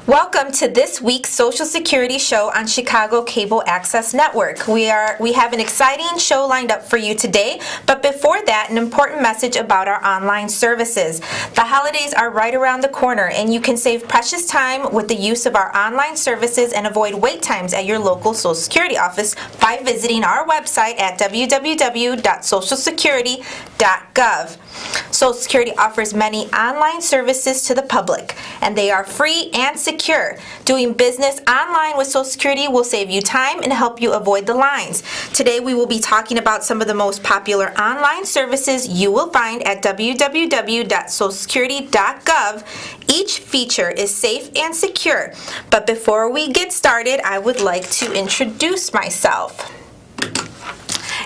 Welcome to this week's Social Security show on Chicago Cable Access Network. We have an exciting show lined up for you today, but before that, an important message about our online services. The holidays are right around the corner, and you can save precious time with the use of our online services and avoid wait times at your local Social Security office by visiting our website at www.socialsecurity.gov. Social Security offers many online services to the public, and they are free and secure. Doing business online with Social Security will save you time and help you avoid the lines. Today we will be talking about some of the most popular online services you will find at www.socialsecurity.gov. Each feature is safe and secure. But before we get started, I would like to introduce myself.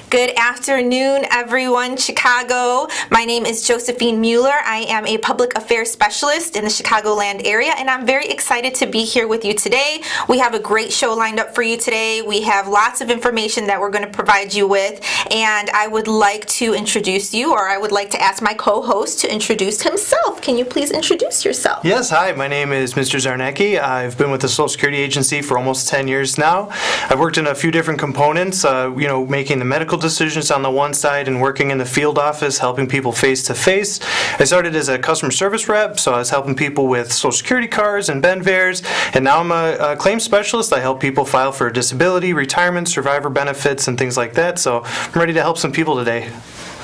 Good afternoon, everyone, Chicago. My name is Josephine Mueller. I am a public affairs specialist in the Chicagoland area, and I'm very excited to be here with you today. We have a great show lined up for you today. We have lots of information that we're going to provide you with, and I would like to introduce you, or I would like to ask my co-host to introduce himself. Can you please introduce yourself? Yes, hi, my name is Mr. Zarnecki. I've been with the Social Security Agency for almost 10 years now. I've worked in a few different components, making the medical decisions on the one side and working in the field office, helping people face-to-face. I started as a customer service rep, so I was helping people with Social Security cards and BenVers, and now I'm a claims specialist. I help people file for disability, retirement, survivor benefits, and things like that, so I'm ready to help some people today.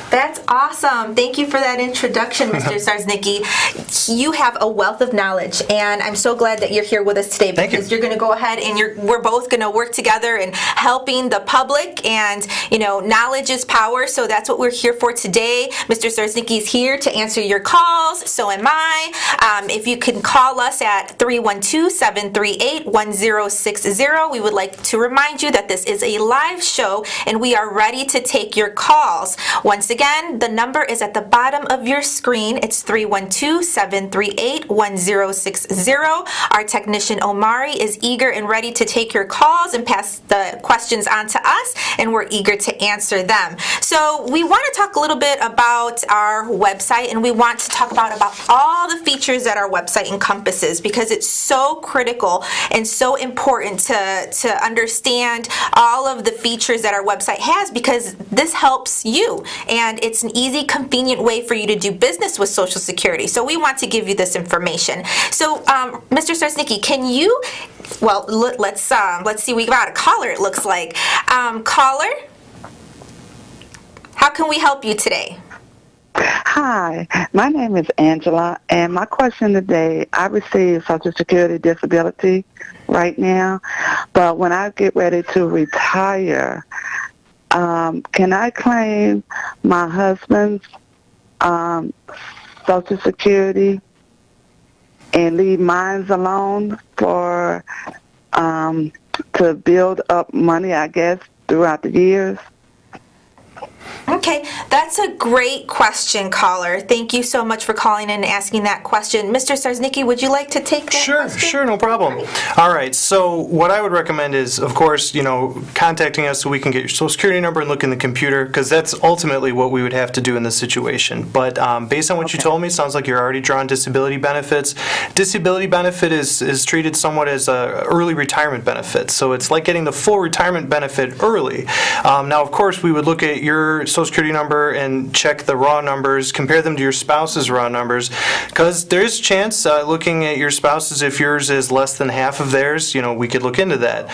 That's awesome. Thank you for that introduction, Mr. Sarsnicki. You have a wealth of knowledge, and I'm so glad that you're here with us today because you're going to go ahead and we're both going to work together in helping the public, and knowledge is power, so that's what we're here for today. Mr. Sarsnicki is here to answer your calls, so am I. If you can call us at 312-738-1060, we would like to remind you that this is a live show, and we are ready to take your calls. Once again, the number is at the bottom of your screen. It's 312-738-1060. Our technician Omari is eager and ready to take your calls and pass the questions on to us, and we're eager to answer them. So we want to talk a little bit about our website, and we want to talk about all the features that our website encompasses, because it's so critical and so important to understand all of the features that our website has, because this helps you, and it's an easy, convenient way for you to do business with Social Security. So we want to give you this information. So, Mr. Sarsnicki, can you? Well, let's see. We got a caller. It looks like caller. How can we help you today? Hi, my name is Angela, and my question today: I receive Social Security disability right now, but when I get ready to retire, can I claim my husband's Social Security and leave mine alone for to build up money, I guess, throughout the years? Okay, that's a great question, caller. Thank you so much for calling in and asking that question. Mr. Sarsnicki, would you like to take that question? Sure, no problem. All right, so what I would recommend is, of course, contacting us so we can get your Social Security number and look in the computer, because that's ultimately what we would have to do in this situation. But based on what you told me, it sounds like you're already drawing disability benefits. Disability benefit is treated somewhat as a early retirement benefit, so it's like getting the full retirement benefit early. Now, of course, we would look at your Social Security number and check the raw numbers, compare them to your spouse's raw numbers, because there is a chance, looking at your spouse's, if yours is less than half of theirs, we could look into that.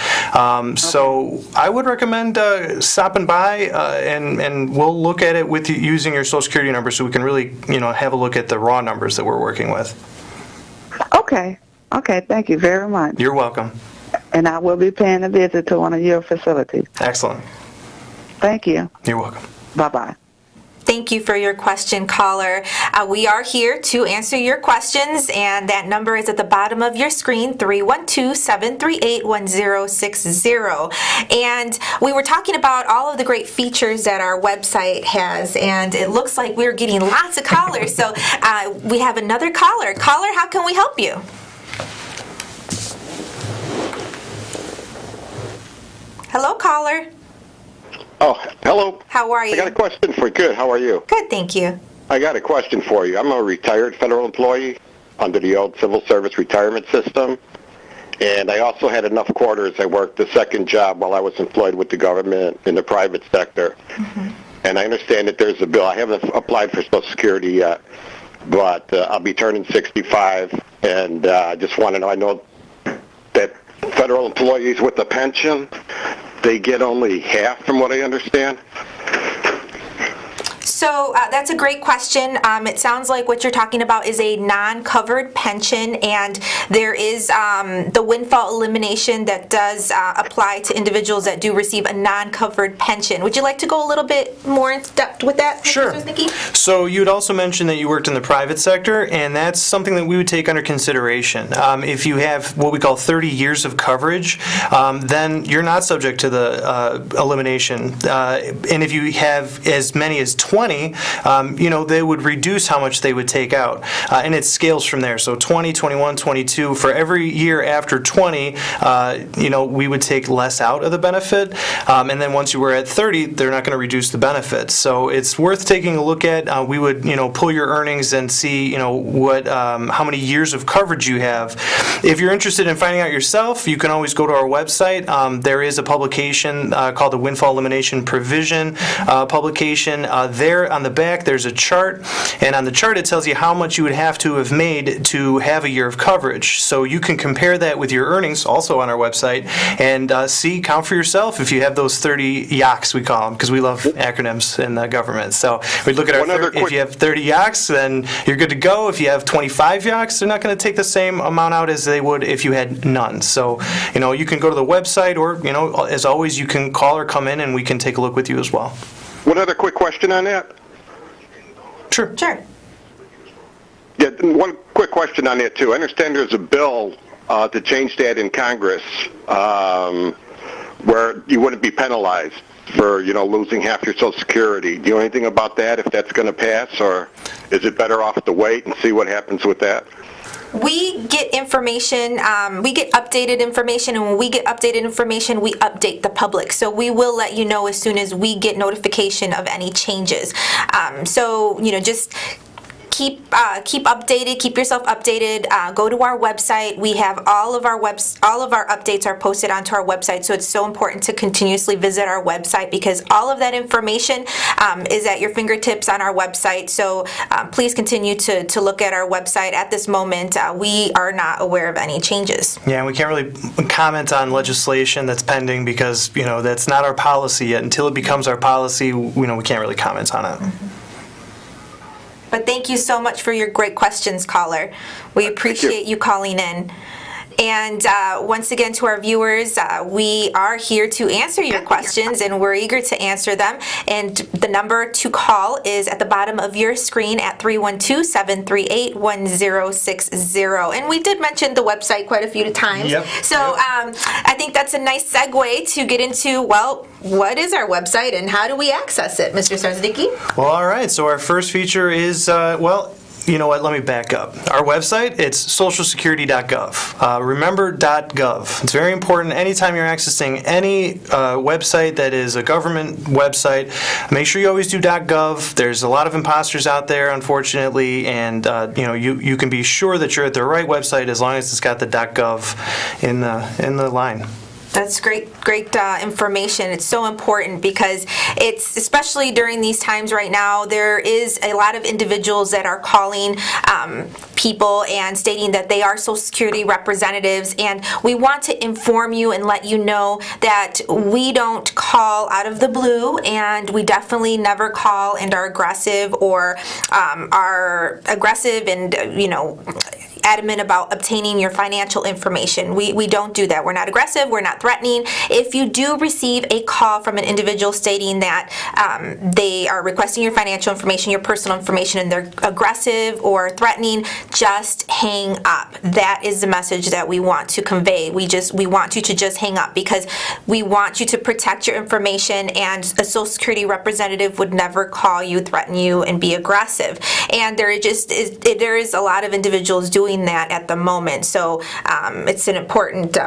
So I would recommend stopping by, and we'll look at it with you using your Social Security number, so we can really, have a look at the raw numbers that we're working with. Okay, thank you very much. You're welcome. And I will be paying a visit to one of your facilities. Excellent. Thank you. You're welcome. Bye-bye. Thank you for your question, caller. We are here to answer your questions, and that number is at the bottom of your screen, 312-738-1060. And we were talking about all of the great features that our website has, and it looks like we're getting lots of callers. So we have another caller. Caller, how can we help you? Hello, caller. Oh, hello. How are you? I got a question for you. Good. How are you? Good, thank you. I got a question for you. I'm a retired federal employee under the old civil service retirement system. And I also had enough quarters. I worked a second job while I was employed with the government in the private sector. And I understand that there's a bill. I haven't applied for Social Security yet, but I'll be turning 65, and I just want to know, I know that federal employees with a pension, they get only half from what I understand. So that's a great question. It sounds like what you're talking about is a non-covered pension, and there is the windfall elimination that does apply to individuals that do receive a non-covered pension. Would you like to go a little bit more in depth with that, Sure. Mr. Znicki? So you had also mentioned that you worked in the private sector, and that's something that we would take under consideration. If you have what we call 30 years of coverage, then you're not subject to the elimination. And if you have as many as 20, they would reduce how much they would take out. And it scales from there. So 20, 21, 22, for every year after 20, we would take less out of the benefit. And then once you were at 30, they're not going to reduce the benefit. So it's worth taking a look at. We would, pull your earnings and see, what, how many years of coverage you have. If you're interested in finding out yourself, you can always go to our website. There is a publication called the Windfall Elimination Provision publication. There on the back, there's a chart, and on the chart it tells you how much you would have to have made to have a year of coverage. So you can compare that with your earnings, also on our website, and count for yourself if you have those 30 YACs, we call them, because we love acronyms in the government. So we look at if you have 30 YACs, then you're good to go. If you have 25 YACs, they're not going to take the same amount out as they would if you had none. So, you can go to the website, or, as always, you can call or come in and we can take a look with you as well. One other quick question on that. Sure. Sure. Yeah, one quick question on that, too. I understand there's a bill to change that in Congress where you wouldn't be penalized for, losing half your Social Security. Do you know anything about that, if that's going to pass, or is it better off to wait and see what happens with that? We get information, we get updated information, and when we get updated information, we update the public. So we will let you know as soon as we get notification of any changes. Just keep updated, keep yourself updated. Go to our website. We have all of our updates are posted onto our website, so it's so important to continuously visit our website because all of that information is at your fingertips on our website. So please continue to look at our website. At this moment, we are not aware of any changes. Yeah, and we can't really comment on legislation that's pending because, that's not our policy yet. Until it becomes our policy, we can't really comment on it. But thank you so much for your great questions, caller. We appreciate you calling in. And once again, to our viewers, we are here to answer your questions, and we're eager to answer them. And the number to call is at the bottom of your screen at 312-738-1060. And we did mention the website quite a few times. Yep. So I think that's a nice segue to get into, what is our website and how do we access it, Mr. Starznicki? Well, all right. So our first feature is, you know what, let me back up. Our website, it's socialsecurity.gov. Remember .gov. It's very important. Anytime you're accessing any website that is a government website, make sure you always do .gov. There's a lot of imposters out there, unfortunately, and you can be sure that you're at the right website as long as it's got the .gov in the line. That's great information. It's so important because it's, especially during these times right now, there is a lot of individuals that are calling people and stating that they are Social Security representatives, and we want to inform you and let you know that we don't call out of the blue, and we definitely never call and are aggressive and adamant about obtaining your financial information. We don't do that. We're not aggressive. We're not threatening. If you do receive a call from an individual stating that they are requesting your financial information, your personal information, and they're aggressive or threatening, just hang up. That is the message that we want to convey. We want you to just hang up because we want you to protect your information, and a Social Security representative would never call you, threaten you, and be aggressive. And there is a lot of individuals doing that at the moment. So it's an important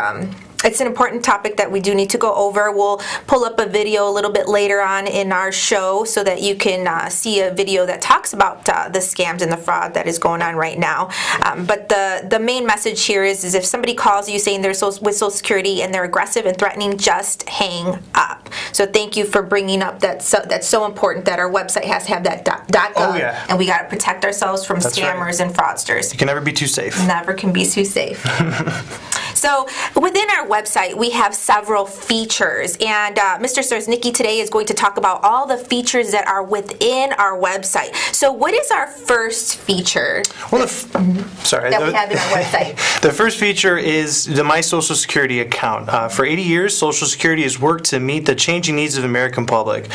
it's an important topic that we do need to go over. We'll pull up a video a little bit later on in our show so that you can see a video that talks about the scams and the fraud that is going on right now. But the main message here is if somebody calls you saying they're with Social Security and they're aggressive and threatening, just hang up. So thank you for bringing up that's so important that our website has to have that .gov, Oh, yeah. and we got to protect ourselves from That's right. scammers and fraudsters. You can never be too safe. Never can be too safe. So within our website, we have several features, and Mr. Starsnicki today is going to talk about all the features that are within our website. So what is our first feature Well, sorry. that we have in our website? The first feature is the My Social Security account. For 80 years, Social Security has worked to meet the changing needs of the American public.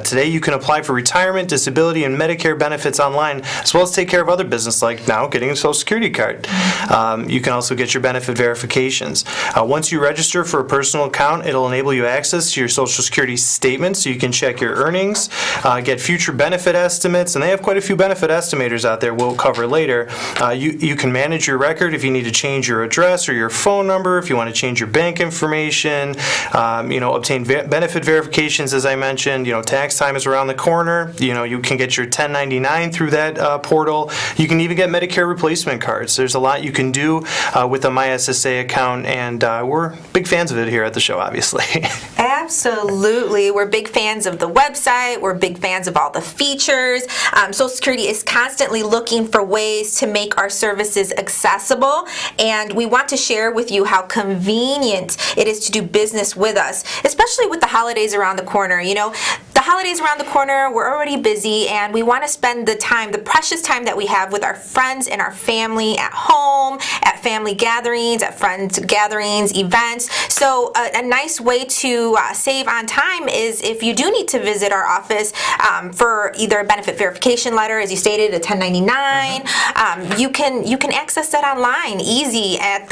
Today, you can apply for retirement, disability, and Medicare benefits online, as well as take care of other business like now getting a Social Security card. You can also get your benefit verifications. Once you register for a personal account, it'll enable you access to your Social Security statement so you can check your earnings, get future benefit estimates, and they have quite a few benefit estimators out there we'll cover later. You can manage your record if you need to change your address or your phone number, if you want to change your bank information, obtain benefit verifications, as I mentioned. Tax time is around the corner. You can get your 1099 through that portal. You can even get Medicare replacement cards. There's a lot you can do with the MySSA account, and we're big fans of it here at the show, obviously. Absolutely. We're big fans of the website. We're big fans of all the features. Social Security is constantly looking for ways to make our services accessible, and we want to share with you how convenient it is to do business with us, especially with the holidays around the corner. The holidays around the corner, we're already busy, and we want to spend the precious time that we have with our friends and our family at home, at family gatherings, at friends gatherings, events. So a nice way to save on time is if you do need to visit our office for either a benefit verification letter, as you stated, a 1099. You can access that online, easy in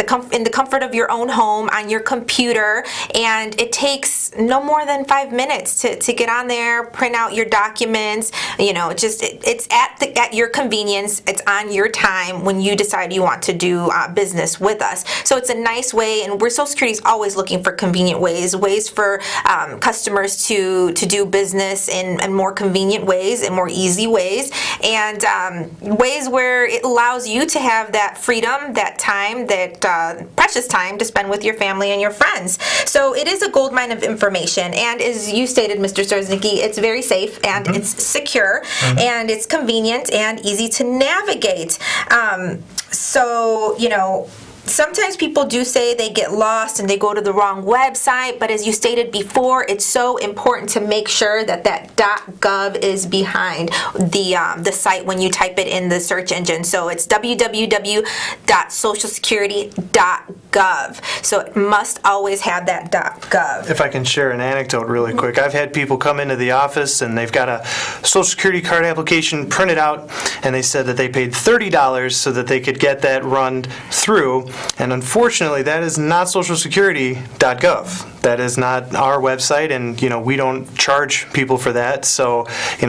the comfort of your own home on your computer, and it takes no more than 5 minutes to get on there, print out your documents. It's at your convenience. It's on your time when you decide you want to do business with us. So it's a nice way, and Social Security is always looking for convenient ways for customers to do business in more convenient ways and more easy ways, and ways where it allows you to have that freedom, that time, that precious time to spend with your family and your friends. So it is a goldmine of information, and as you stated, Mr. Starsnicki, it's very safe, and it's secure, and it's convenient and easy to navigate. Sometimes people do say they get lost and they go to the wrong website, but as you stated before, it's so important to make sure that .gov is behind the site when you type it in the search engine. So it's www.socialsecurity.gov. So it must always have that .gov. If I can share an anecdote really quick. I've had people come into the office and they've got a Social Security card application printed out, and they said that they paid $30 so that they could get that run through. And unfortunately, that is not socialsecurity.gov. That is not our website, and we don't charge people for that. So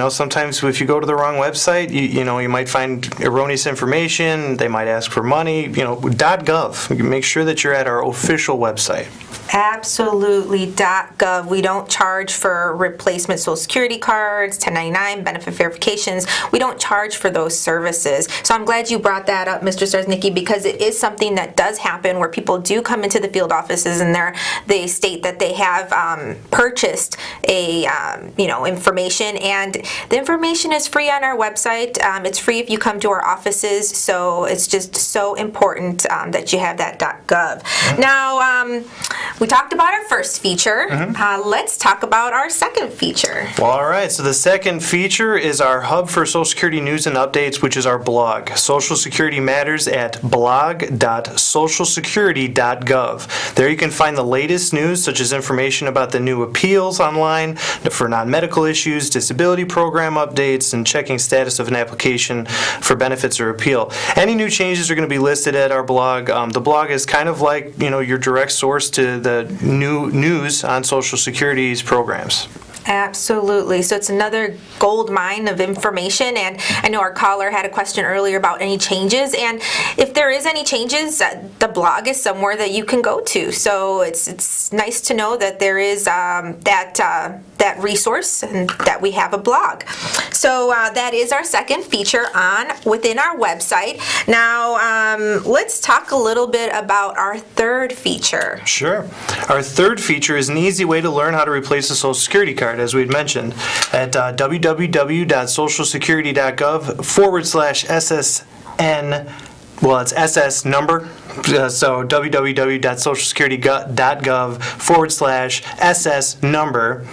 sometimes if you go to the wrong website, you might find erroneous information. They might ask for money. .gov. Make sure that you're at our official website. Absolutely, .gov. We don't charge for replacement Social Security cards, 1099, benefit verifications. We don't charge for those services. So I'm glad you brought that up, Mr. Starsnicki, because it is something that does happen where people do come into the field offices and they state that they have purchased information, and the information is free on our website. It's free if you come to our offices, so it's just so important that you have that .gov. Now, we talked about our first feature. Let's talk about our second feature. Well, all right. So the second feature is our hub for Social Security news and updates, which is our blog. Social Security Matters at blog.socialsecurity.gov. There you can find the latest news, such as information about the new appeals online for non-medical issues, disability program updates, and checking status of an application for benefits or appeal. Any new changes are going to be listed at our blog. The blog is kind of like your direct source to the new news on Social Security's programs. Absolutely. So it's another gold mine of information. And I know our caller had a question earlier about any changes. And if there is any changes, the blog is somewhere that you can go to. So it's nice to know that there is that resource and that we have a blog. So that is our second feature within our website. Now let's talk a little bit about our third feature. Sure. Our third feature is an easy way to learn how to replace a Social Security card, as we had mentioned, at www.socialsecurity.gov/SSN. Well, it's SS number. So www.socialsecurity.gov/SS number.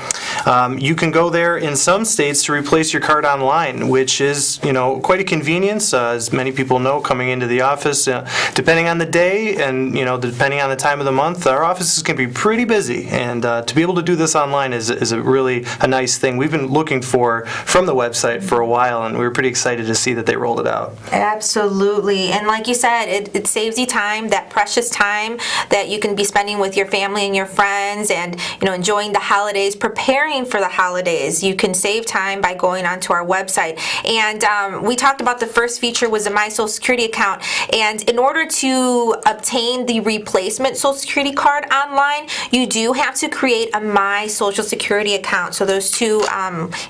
You can go there in some states to replace your card online, which is, quite a convenience. As many people know, coming into the office, depending on the day and, depending on the time of the month, our offices can be pretty busy. And to be able to do this online is a really a nice thing. We've been looking from the website for a while, and we were pretty excited to see that they rolled it out. Absolutely. And like you said, it saves you time, that precious time that you can be spending with your family and your friends and, enjoying the holidays, preparing for the holidays. You can save time by going onto our website. And we talked about the first feature was a My Social Security account. And in order to obtain the replacement Social Security card online, you do have to create a My Social Security account. So those two,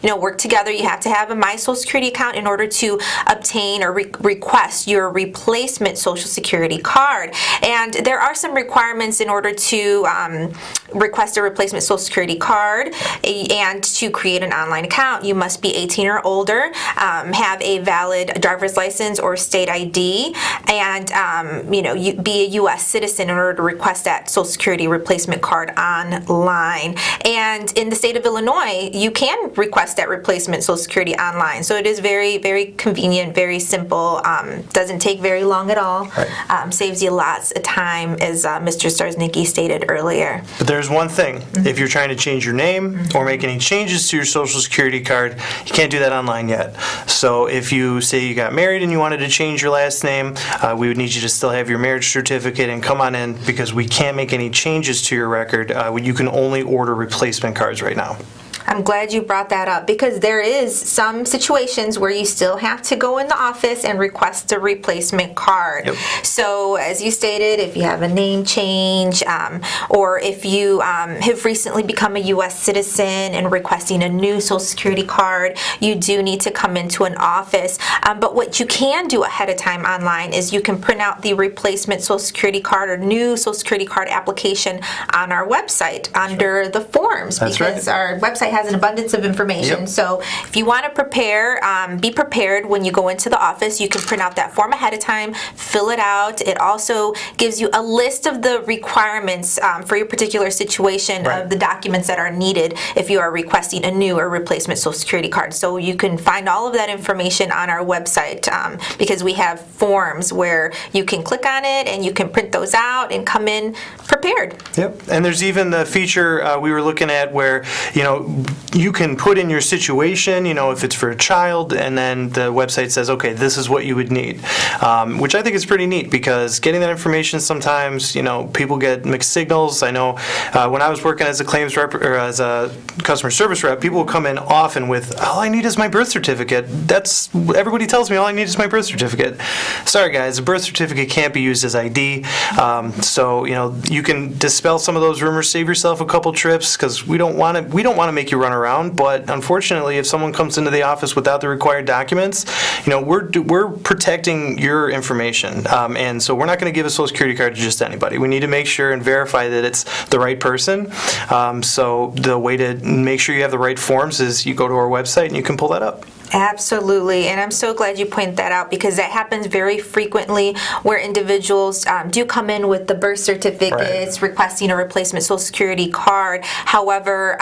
work together. You have to have a My Social Security account in order to obtain or request your replacement Social Security card. And there are some requirements in order to request a replacement Social Security card and to create an online account. You must be 18 or older, have a valid driver's license or state ID, and you be a U.S. citizen in order to request that Social Security replacement card online. And in the state of Illinois, you can request that replacement Social Security online. So it is very, very convenient, very simple. Doesn't take very long at all. Right. Saves you lots of time, as Mr. Starsnicki stated earlier. But there's one thing. If you're trying to change your name or make any changes to your Social Security card, you can't do that online yet. So if you say you got married and you wanted to change your last name, we would need you to still have your marriage certificate and come on in, because we can't make any changes to your record. You can only order replacement cards right now. I'm glad you brought that up, because there is some situations where you still have to go in the office and request a replacement card. Yep. So as you stated, if you have a name change or if you have recently become a U.S. citizen and requesting a new Social Security card, you do need to come into an office. But what you can do ahead of time online is you can print out the replacement Social Security card or new Social Security card application on our website under the forms. That's because right. Our website has an abundance of information. Yep. So if you want to prepare, be prepared when you go into the office. You can print out that form ahead of time, fill it out. It also gives you a list of the requirements for your particular situation Right. of the documents that are needed if you are requesting a new or replacement Social Security card. So you can find all of that information on our website because we have forms where you can click on it and you can print those out and come in prepared. Yep. And there's even the feature we were looking at where, you can put in your situation, if it's for a child, and then the website says, okay, this is what you would need, which I think is pretty neat, because getting that information sometimes, people get mixed signals. I know when I was working as a claims rep or as a customer service rep, people will come in often with, all I need is my birth certificate. Everybody tells me all I need is my birth certificate. Sorry guys, a birth certificate can't be used as ID. So, you can dispel some of those rumors, save yourself a couple trips, because we don't want to make you run around. But unfortunately, if someone comes into the office without the required documents, we're protecting your information, and so we're not going to give a Social Security card to just anybody. We need to make sure and verify that it's the right person. So the way to make sure you have the right forms is you go to our website and you can pull that up. Absolutely, and I'm so glad you pointed that out, because that happens very frequently where individuals do come in with the birth certificates, Right. requesting a replacement Social Security card. However,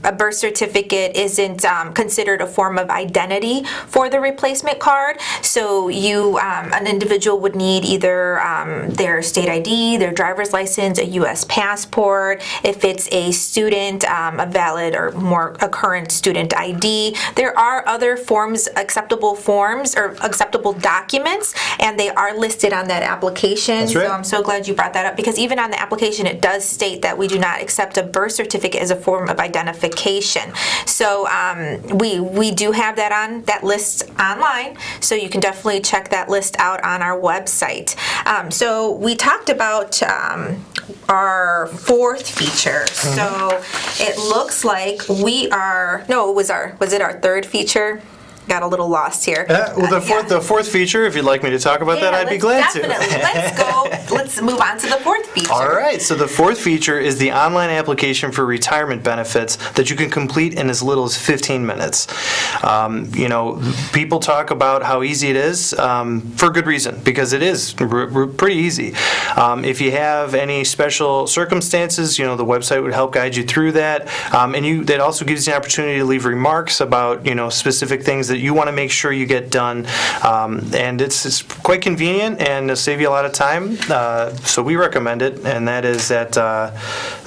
a birth certificate isn't considered a form of identity for the replacement card. So an individual would need either their state ID, their driver's license, a U.S. passport. If it's a student, a valid or a current student ID. There are other acceptable forms or acceptable documents, and they are listed on that application. That's right. So I'm so glad you brought that up, because even on the application, it does state that we do not accept a birth certificate as a form of identification. So we do have that on that list online, so you can definitely check that list out on our website. So we talked about our fourth feature. So it looks like was it our third feature? Got a little lost here. The fourth feature, if you'd like me to talk about that, I'd be glad to. Definitely. Let's go. Let's move on to the fourth feature. All right, so the fourth feature is the online application for retirement benefits that you can complete in as little as 15 minutes. People talk about how easy it is for good reason, because it is pretty easy. If you have any special circumstances, the website would help guide you through that. And that also gives you an opportunity to leave remarks about, specific things that you want to make sure you get done. And it's quite convenient and it'll save you a lot of time. So we recommend it, and that is at our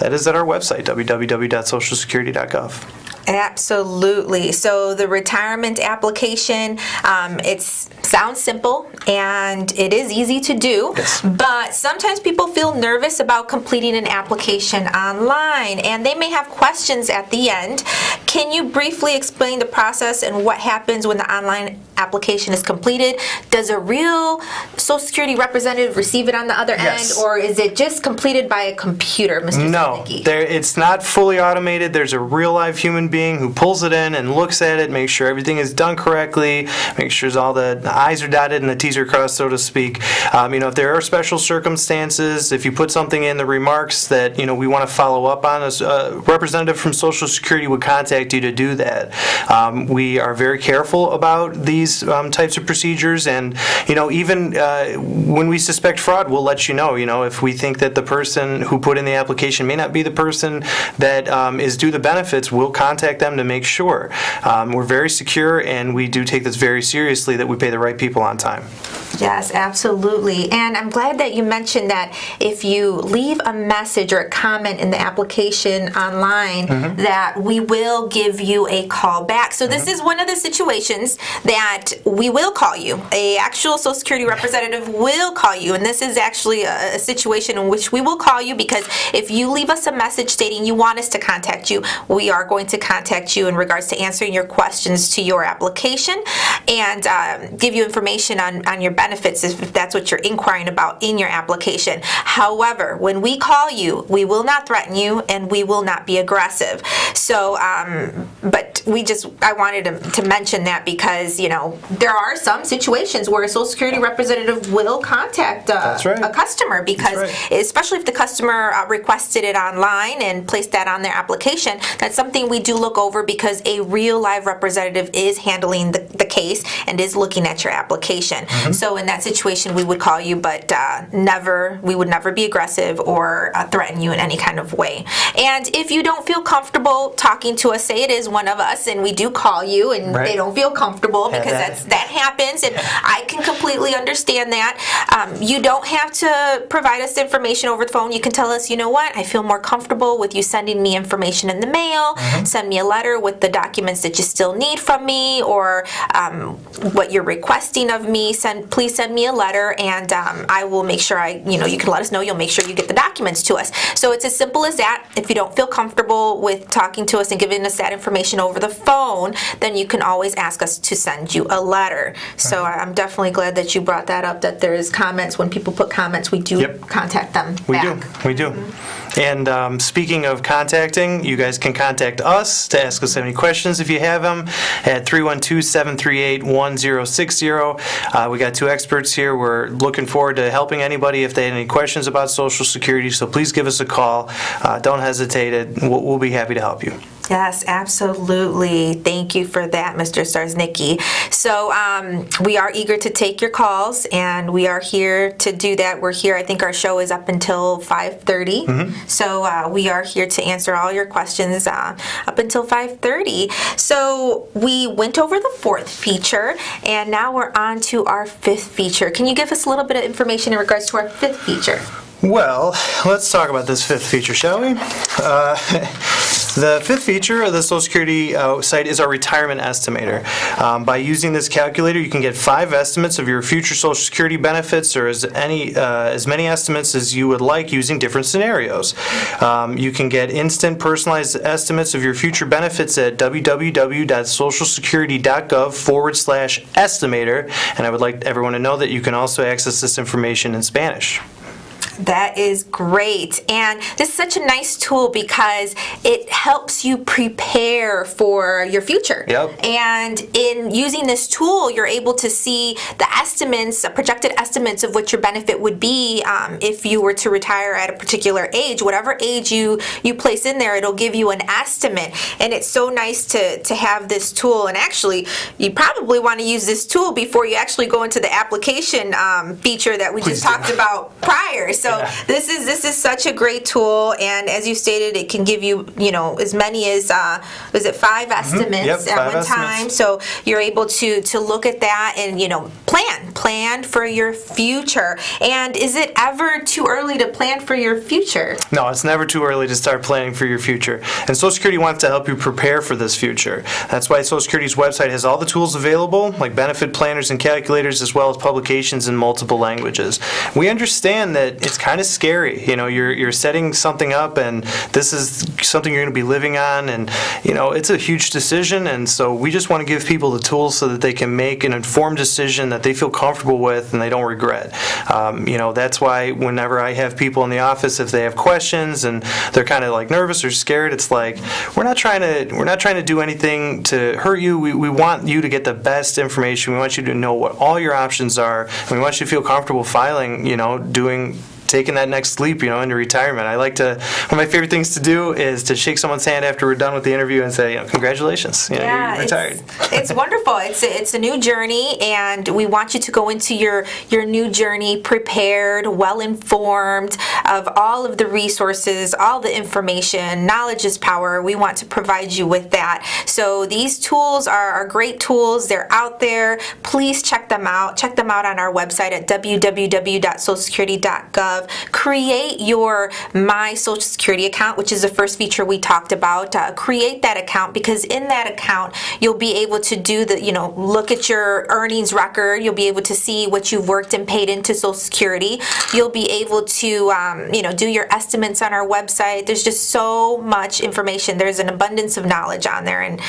website, www.socialsecurity.gov. Absolutely. So the retirement application, it sounds simple and it is easy to do, Yes. but sometimes people feel nervous about completing an application online, and they may have questions at the end. Can you briefly explain the process and what happens when the online application is completed? Does a real Social Security representative receive it on the other Yes. end, or is it just completed by a computer, Mr. No, Zalnicki? it's not fully automated. There's a real live human being who pulls it in and looks at it, makes sure everything is done correctly, makes sure all the I's are dotted and the T's are crossed, so to speak. If there are special circumstances, if you put something in the remarks that, we want to follow up on, a representative from Social Security would contact you to do that. We are very careful about these types of procedures, and, even when we suspect fraud, we'll let you know. If we think that the person who put in the application may not be the person that is due the benefits, we'll contact them to make sure. We're very secure, and we do take this very seriously that we pay the right people on time. Yes, absolutely. And I'm glad that you mentioned that if you leave a message or a comment in the application online, that we will give you a call back. So this is one of the situations that we will call you. A actual Social Security representative will call you, and this is actually a situation in which we will call you, because if you leave us a message stating you want us to contact you, we are going to contact you in regards to answering your questions to your application and give you information on your benefits if that's what you're inquiring about in your application. However, when we call you, we will not threaten you and we will not be aggressive. So, but I wanted to mention that because, there are some situations where a Social Security representative will contact That's right. a customer, because That's right. especially if the customer requested it online and placed that on their application, that's something we do look over, because a real live representative is handling the case and is looking at your application. So in that situation, we would call you, but we would never be aggressive or threaten you in any kind of way. And if you don't feel comfortable talking to us, say it is one of us and we do call you and Right. they don't feel comfortable, Yeah, because that happens, and I can completely understand that. You don't have to provide us information over the phone. You can tell us, you know what, I feel more comfortable with you sending me information in the mail, send me a letter with the documents that you still need from me, or what you're requesting of me. Please send me a letter, and I will make sure you can let us know. You'll make sure you get the documents to us. So it's as simple as that. If you don't feel comfortable with talking to us and giving us that information over the phone, then you can always ask us to send you a letter. So I'm definitely glad that you brought that up, that there is comments. When people put comments, we do Yep. contact them We back. do. And speaking of contacting, you guys can contact us to ask us any questions if you have them at 312-738-1060. We got two experts here. We're looking forward to helping anybody if they have any questions about Social Security, so please give us a call. Don't hesitate. We'll be happy to help you. Yes, absolutely. Thank you for that, Mr. Starsnicki. So we are eager to take your calls, and we are here to do that. We're here, I think our show is up until 5:30. So we are here to answer all your questions up until 5:30. So we went over the fourth feature, and now we're on to our fifth feature. Can you give us a little bit of information in regards to our fifth feature? Well, let's talk about this fifth feature, shall we? The fifth feature of the Social Security site is our retirement estimator. By using this calculator, you can get 5 estimates of your future Social Security benefits, or as many estimates as you would like using different scenarios. You can get instant personalized estimates of your future benefits at www.socialsecurity.gov/estimator, and I would like everyone to know that you can also access this information in Spanish. That is great. And this is such a nice tool because it helps you prepare for your future. Yep. And in using this tool, you're able to see the estimates, projected estimates of what your benefit would be if you were to retire at a particular age. Whatever age you place in there, it'll give you an estimate. And it's so nice to have this tool. And actually, you probably want to use this tool before you actually go into the application feature that we just talked about prior. So this is such a great tool, and as you stated, it can give you as many as 5 estimates at one time. So you're able to look at that and plan for your future. And is it ever too early to plan for your future? No, it's never too early to start planning for your future. And Social Security wants to help you prepare for this future. That's why Social Security's website has all the tools available, like benefit planners and calculators, as well as publications in multiple languages. We understand that it's kind of scary. You're setting something up, and this is something you're going to be living on, and it's a huge decision. And so we just want to give people the tools so that they can make an informed decision that they feel comfortable with and they don't regret. That's why whenever I have people in the office, if they have questions and they're kind of like nervous or scared, it's like we're not trying to do anything to hurt you. We want you to get the best information. We want you to know what all your options are, and we want you to feel comfortable filing, taking that next leap, into retirement. One of my favorite things to do is to shake someone's hand after we're done with the interview and say, congratulations, you're retired. It's wonderful. It's a new journey, and we want you to go into your new journey prepared, well-informed of all of the resources, all the information. Knowledge is power. We want to provide you with that. So these tools are great tools. They're out there. Please check them out. Check them out on our website at www.socialsecurity.gov. Create your My Social Security account, which is the first feature we talked about. Create that account, because in that account you'll be able to do look at your earnings record. You'll be able to see what you've worked and paid into Social Security. You'll be able to do your estimates on our website. There's just so much information. There's an abundance of knowledge on there, and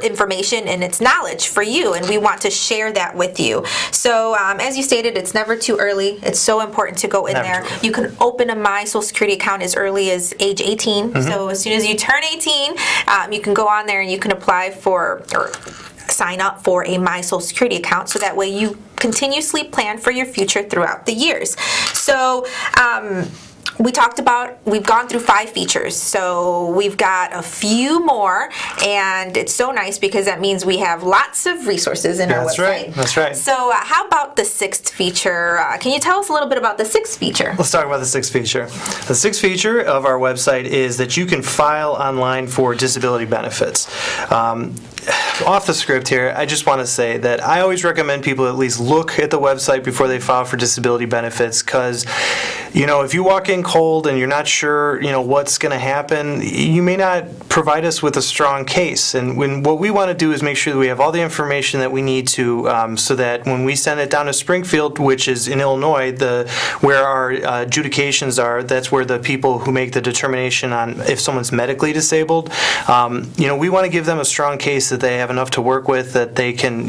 information, and it's knowledge for you, and we want to share that with you. So as you stated, it's never too early. It's so important to go in there. You can open a My Social Security account as early as age 18. So as soon as you turn 18, you can go on there and you can apply for or sign up for a My Social Security account, so that way you continuously plan for your future throughout the years. So we've gone through 5 features, so we've got a few more, and it's so nice because that means we have lots of resources in our website. That's right. So how about the 6th feature? Can you tell us a little bit about the 6th feature? Let's talk about the 6th feature. The 6th feature of our website is that you can file online for disability benefits. Off the script here, I just want to say that I always recommend people at least look at the website before they file for disability benefits, because if you walk in cold and you're not sure what's going to happen, you may not provide us with a strong case. And what we want to do is make sure that we have all the information that we need to, so that when we send it down to Springfield, which is in Illinois, where our adjudications are, that's where the people who make the determination on if someone's medically disabled, we want to give them a strong case that they have enough to work with, that they can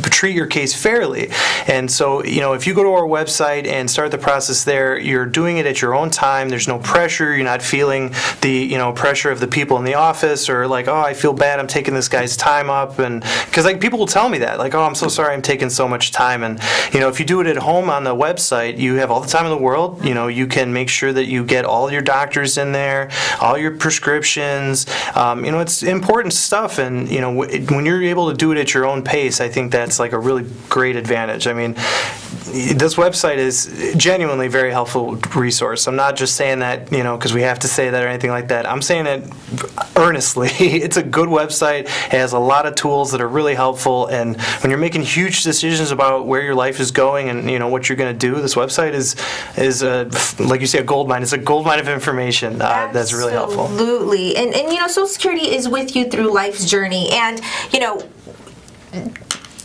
treat your case fairly. And so if you go to our website and start the process there, you're doing it at your own time. There's no pressure. You're not feeling the pressure of the people in the office, or like, oh, I feel bad, I'm taking this guy's time up. And because people will tell me that, like, oh, I'm so sorry, I'm taking so much time. And if you do it at home on the website, you have all the time in the world. You can make sure that you get all your doctors in there, all your prescriptions. It's important stuff. And when you're able to do it at your own pace, I think that's like a really great advantage. I mean, this website is genuinely a very helpful resource. I'm not just saying that, because we have to say that or anything like that. I'm saying it earnestly. It's a good website. It has a lot of tools that are really helpful, and when you're making huge decisions about where your life is going and what you're going to do, this website is like you say, a gold mine. It's a gold mine of information that's really helpful. Absolutely. And Social Security is with you through life's journey. And,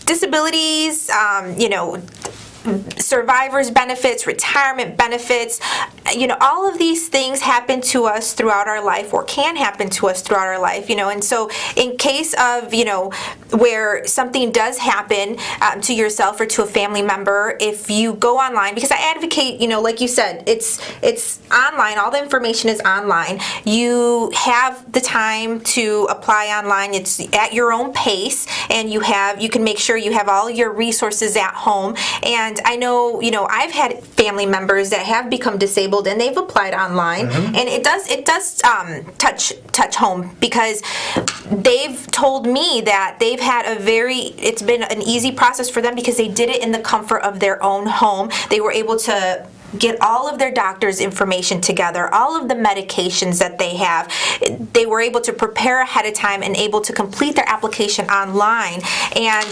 disabilities, survivors benefits, retirement benefits, all of these things happen to us throughout our life, or can happen to us throughout our life, and so in case of, where something does happen to yourself or to a family member, if you go online, because I advocate, like you said, it's online, all the information is online. You have the time to apply online. It's at your own pace, and you can make sure you have all your resources at home. And I know, I've had family members that have become disabled and they've applied online, and it does touch home, because they've told me that they've had it's been an easy process for them, because they did it in the comfort of their own home. They were able to get all of their doctor's information together, all of the medications that they have. They were able to prepare ahead of time and able to complete their application online. And,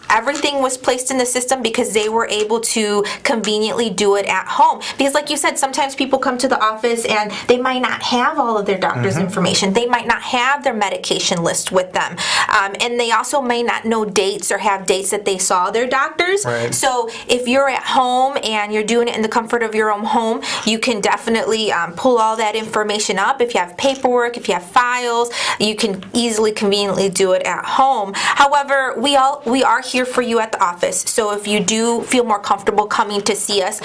everything was placed in the system because they were able to conveniently do it at home. Because like you said, sometimes people come to the office and they might not have all of their doctor's information. They might not have their medication list with them. And they also may not know dates or have dates that they saw their doctors. Right. So if you're at home and you're doing it in the comfort of your own home, you can definitely pull all that information up. If you have paperwork, if you have files, you can easily, conveniently do it at home. However, we are here for you at the office. So if you do feel more comfortable coming to see us,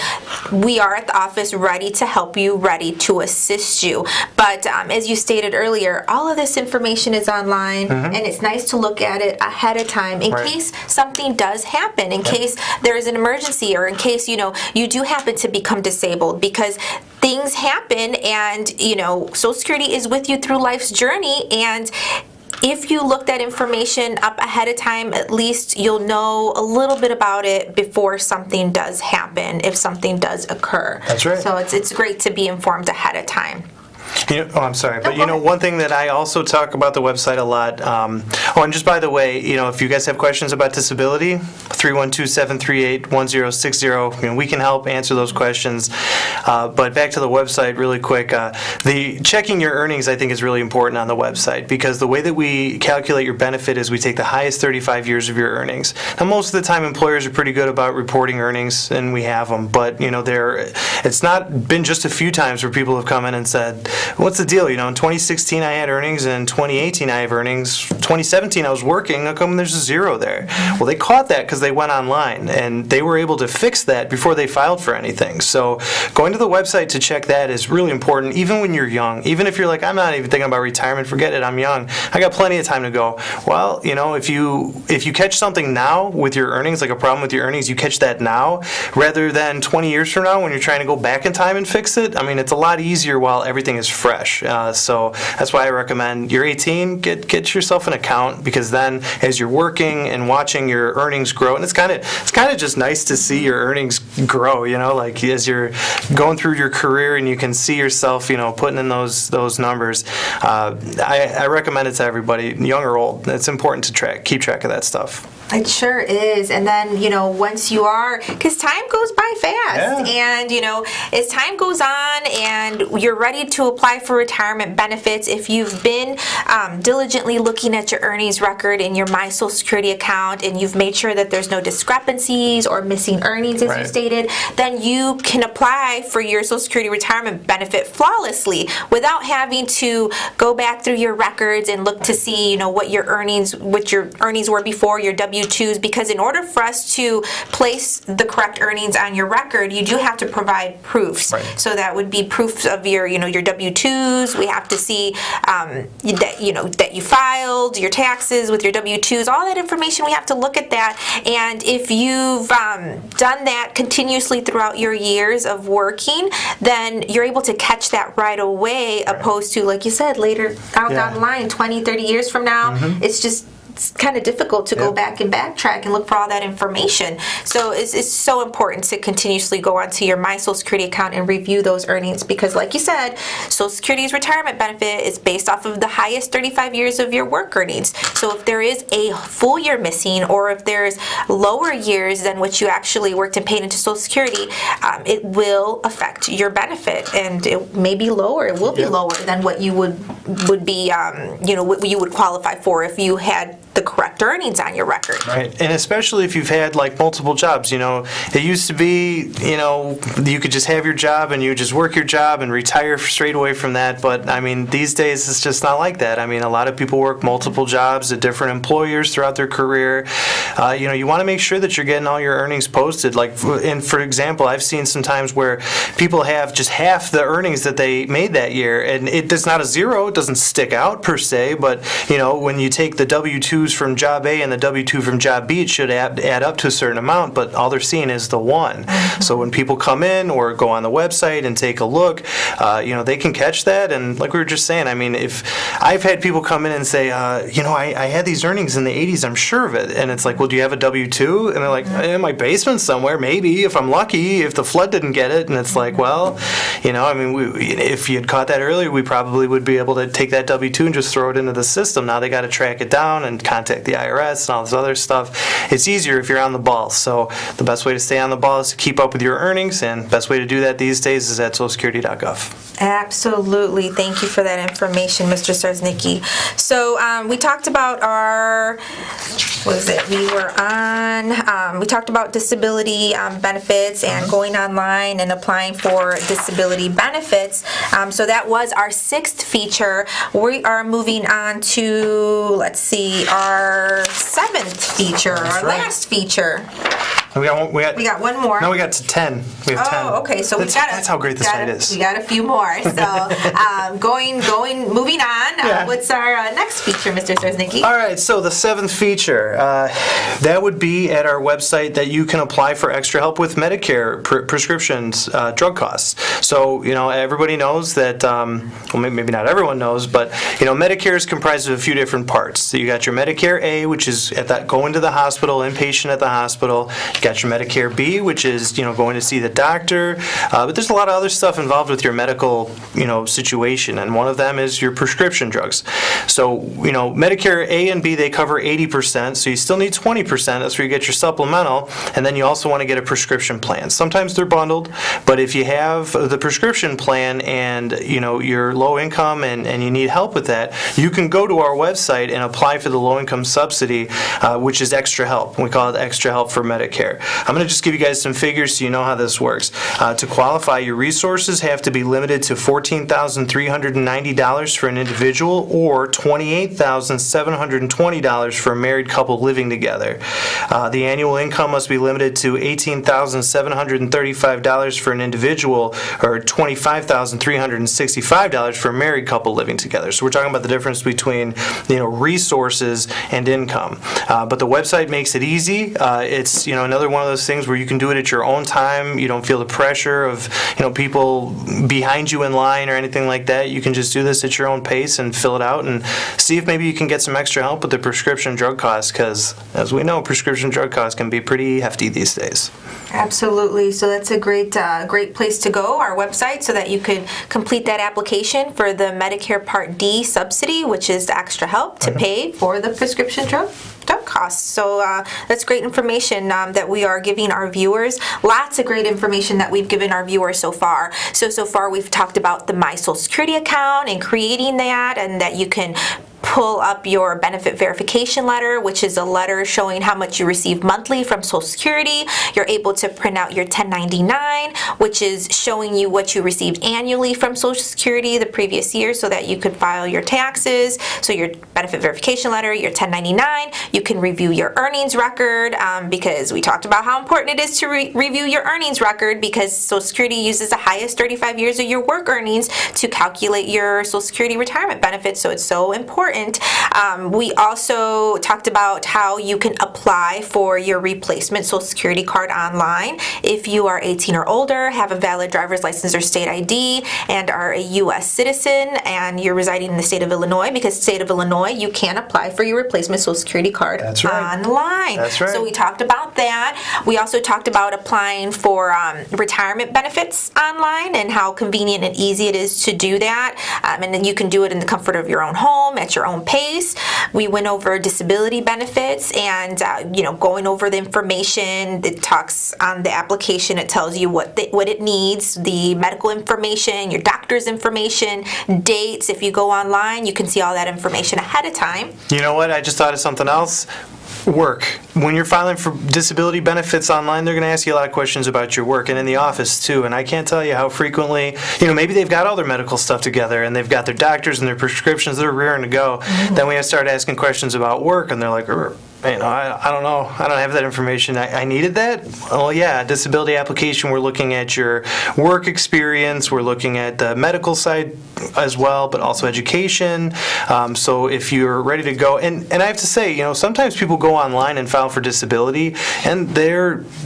we are at the office ready to help you, ready to assist you. But as you stated earlier, all of this information is online, and it's nice to look at it ahead of time in case something does happen, in case there is an emergency, or in case you do happen to become disabled, because things happen, and Social Security is with you through life's journey. And if you look that information up ahead of time, at least you'll know a little bit about it before something does happen, if something does occur. That's right. So it's great to be informed ahead of time. I'm sorry, but go ahead. one thing that I also talk about the website a lot, and just by the way, if you guys have questions about disability, 312-738-1060, we can help answer those questions. But back to the website really quick, the checking your earnings, I think, is really important on the website, because the way that we calculate your benefit is we take the highest 35 years of your earnings. Now, most of the time, employers are pretty good about reporting earnings, and we have them, but it's not been just a few times where people have come in and said, what's the deal? In 2016 I had earnings, and in 2018 I have earnings. 2017 I was working. How come there's a zero there? Well, they caught that because they went online, and they were able to fix that before they filed for anything. So going to the website to check that is really important, even when you're young. Even if you're like, I'm not even thinking about retirement, forget it, I'm young, I got plenty of time to go. Well, if you catch something now with your earnings, like a problem with your earnings, you catch that now rather than 20 years from now when you're trying to go back in time and fix it. It's a lot easier while everything is fresh. So that's why I recommend you're 18, get yourself an account, because then as you're working and watching your earnings grow, and it's kind of just nice to see your earnings grow, like as you're going through your career and you can see yourself, putting in those numbers. I recommend it to everybody, young or old. It's important to keep track of that stuff. It sure is. And then, once you because time goes by fast. Yeah. And, as time goes on and you're ready to apply for retirement benefits, if you've been diligently looking at your earnings record in your My Social Security account, and you've made sure that there's no discrepancies or missing earnings, as you stated, then you can apply for your Social Security retirement benefit flawlessly without having to go back through your records and look to see, what your earnings were before, your W-2s, because in order for us to place the correct earnings on your record, you do have to provide proofs. Right. So that would be proof of your W-2s. We have to see that you filed your taxes with your W-2s. All that information, we have to look at that. And if you've done that continuously throughout your years of working, then you're able to catch that right away, opposed to, like you said, later down the line, 20, 30 years from now, it's just it's kind of difficult to go Yep. back and backtrack and look for all that information. So it's so important to continuously go onto your My Social Security account and review those earnings, because like you said, Social Security's retirement benefit is based off of the highest 35 years of your work earnings. So if there is a full year missing, or if there's lower years than what you actually worked and paid into Social Security, it will affect your benefit, and it may be lower. It will be Yep. lower than what you would be, what you would qualify for if you had the correct earnings on your record. Right, and especially if you've had like multiple jobs, it used to be, you could just have your job and you just work your job and retire straight away from that. But I mean, these days it's just not like that. I mean, a lot of people work multiple jobs at different employers throughout their career. You want to make sure that you're getting all your earnings posted. And for example, I've seen some times where people have just half the earnings that they made that year, and it's not a zero. It doesn't stick out per se, but when you take the W-2s from job A and the W-2 from job B, it should add up to a certain amount, but all they're seeing is the one. So when people come in or go on the website and take a look, they can catch that. And like we were just saying, I mean, if I've had people come in and say, I had these earnings in the 80s, I'm sure of it. And it's like, well, do you have a W-2? And they're like, in my basement somewhere, maybe, if I'm lucky, if the flood didn't get it. And it's like, well, if you had caught that earlier, we probably would be able to take that W-2 and just throw it into the system. Now they got to track it down and contact the IRS and all this other stuff. It's easier if you're on the ball. So the best way to stay on the ball is to keep up with your earnings, and the best way to do that these days is at socialsecurity.gov. Absolutely. Thank you for that information, Mr. Starsnicki. So we talked about we talked about disability benefits and going online and applying for disability benefits. So that was our 6th feature. We are moving on to, our 7th feature, our right. last feature. We got one more. Now we got to 10. We have 10. Oh, okay. So That's how great this site is. We got a few more. So, moving on. Yeah. What's our next feature, Mr. Starsnicki? All right, so the 7th feature, that would be at our website that you can apply for extra help with Medicare prescriptions, drug costs. So, everybody knows that, maybe not everyone knows, but, Medicare is comprised of a few different parts. So you got your Medicare A, which is going to the hospital, inpatient at the hospital. You got your Medicare B, which is, going to see the doctor. But there's a lot of other stuff involved with your medical, situation, and one of them is your prescription drugs. So, Medicare A and B, they cover 80%, so you still need 20%. That's where you get your supplemental, and then you also want to get a prescription plan. Sometimes they're bundled, but if you have the prescription plan and, you're low income and you need help with that, you can go to our website and apply for the low income subsidy, which is extra help. We call it extra help for Medicare. I'm going to just give you guys some figures so you know how this works. To qualify, your resources have to be limited to $14,390 for an individual or $28,720 for a married couple living together. The annual income must be limited to $18,735 for an individual or $25,365 for a married couple living together. So we're talking about the difference between resources and income. But the website makes it easy. It's another one of those things where you can do it at your own time. You don't feel the pressure of people behind you in line or anything like that. You can just do this at your own pace and fill it out and see if maybe you can get some extra help with the prescription drug costs, because as we know, prescription drug costs can be pretty hefty these days. Absolutely. So that's a great place to go, our website, so that you could complete that application for the Medicare Part D subsidy, which is the extra help to pay for the prescription drug costs. So that's great information that we are giving our viewers. Lots of great information that we've given our viewers so far. So far we've talked about the My Social Security account and creating that, and that you can pull up your benefit verification letter, which is a letter showing how much you receive monthly from Social Security. You're able to print out your 1099, which is showing you what you received annually from Social Security the previous year so that you could file your taxes. So your benefit verification letter, your 1099, you can review your earnings record, because we talked about how important it is to review your earnings record, because Social Security uses the highest 35 years of your work earnings to calculate your Social Security retirement benefits. So it's so important important. We also talked about how you can apply for your replacement Social Security card online if you are 18 or older, have a valid driver's license or state ID, and are a U.S. citizen, and you're residing in the state of Illinois. Because the state of Illinois, you can apply for your replacement Social Security card That's right. online. That's right. So we talked about that. We also talked about applying for retirement benefits online and how convenient and easy it is to do that. And then you can do it in the comfort of your own home at your own pace. We went over disability benefits and going over the information that talks on the application. It tells you what it needs, the medical information, your doctor's information, dates. If you go online, you can see all that information ahead of time. You know what? I just thought of something else. Work. When you're filing for disability benefits online, they're going to ask you a lot of questions about your work, and in the office too. And I can't tell you how frequently, maybe they've got all their medical stuff together and they've got their doctors and their prescriptions that are rearing to go. Mm-hmm. Then we have to start asking questions about work, and they're like, I don't know. I don't have that information. I needed that? Well, yeah, disability application, we're looking at your work experience. We're looking at the medical side as well, but also education. So if you're ready to go, and I have to say, sometimes people go online and file for disability, and